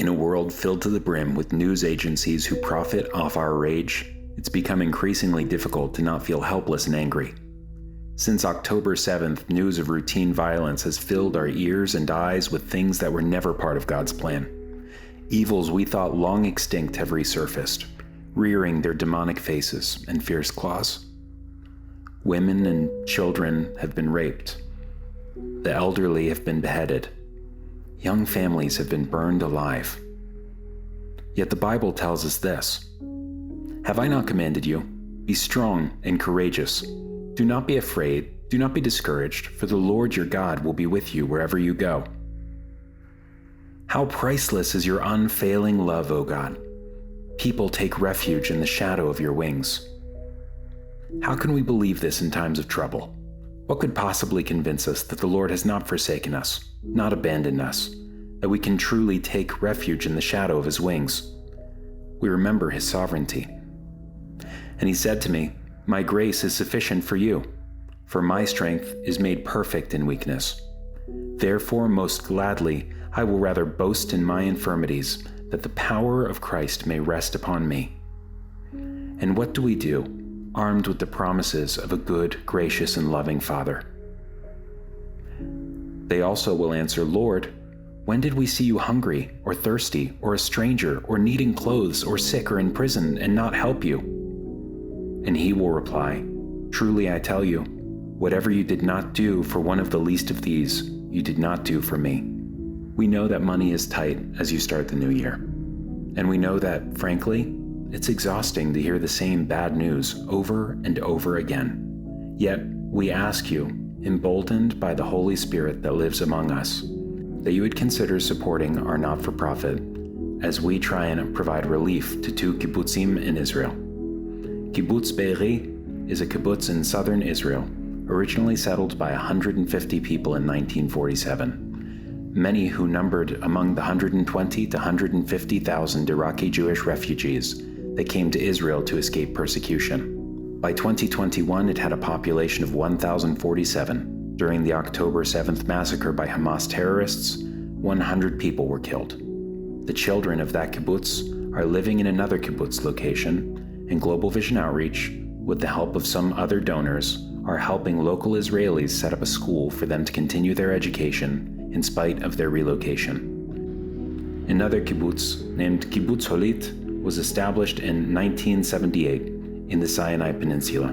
In a world filled to the brim with news agencies who profit off our rage, it's become increasingly difficult to not feel helpless and angry. Since October 7th, news of routine violence has filled our ears and eyes with things that were never part of God's plan. Evils we thought long extinct have resurfaced, rearing their demonic faces and fierce claws. Women and children have been raped. The elderly have been beheaded. Young families have been burned alive. Yet the Bible tells us this: "Have I not commanded you? Be strong and courageous. Do not be afraid, do not be discouraged, for the Lord your God will be with you wherever you go." How priceless is your unfailing love, O God. People take refuge in the shadow of your wings. How can we believe this in times of trouble? What could possibly convince us that the Lord has not forsaken us, not abandoned us, that we can truly take refuge in the shadow of his wings? We remember his sovereignty. And he said to me, "My grace is sufficient for you, for my strength is made perfect in weakness. Therefore, most gladly, I will rather boast in my infirmities, that the power of Christ may rest upon me." And what do we do, armed with the promises of a good, gracious, and loving Father? They also will answer, "Lord, when did we see you hungry, or thirsty, or a stranger, or needing clothes, or sick, or in prison, and not help you?" And he will reply, "Truly I tell you, whatever you did not do for one of the least of these, you did not do for me." We know that money is tight as you start the new year. And we know that, frankly, it's exhausting to hear the same bad news over and over again. Yet, we ask you, emboldened by the Holy Spirit that lives among us, that you would consider supporting our not-for-profit as we try and provide relief to 2 kibbutzim in Israel. Kibbutz Be'eri is a kibbutz in southern Israel, originally settled by 150 people in 1947. Many who numbered among the 120 to 150,000 Iraqi Jewish refugees that came to Israel to escape persecution. By 2021, it had a population of 1,047. During the October 7th massacre by Hamas terrorists, 100 people were killed. The children of that kibbutz are living in another kibbutz location, and Global Vision Outreach, with the help of some other donors, are helping local Israelis set up a school for them to continue their education in spite of their relocation. Another kibbutz, named Kibbutz Holit, was established in 1978 in the Sinai Peninsula.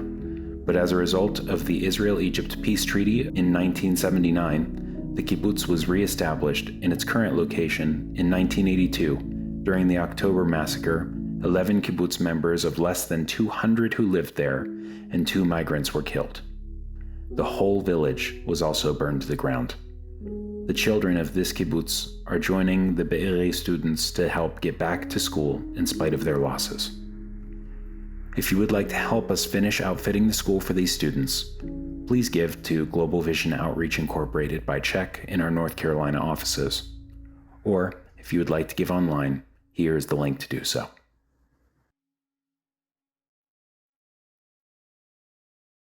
But as a result of the Israel-Egypt Peace Treaty in 1979, the kibbutz was re-established in its current location in 1982. During the October massacre, 11 kibbutz members of less than 200 who lived there and 2 migrants were killed. The whole village was also burned to the ground. The children of this kibbutz are joining the Be'eri students to help get back to school in spite of their losses. If you would like to help us finish outfitting the school for these students, please give to Global Vision Outreach Incorporated by check in our North Carolina offices. Or, if you would like to give online, here is the link to do so.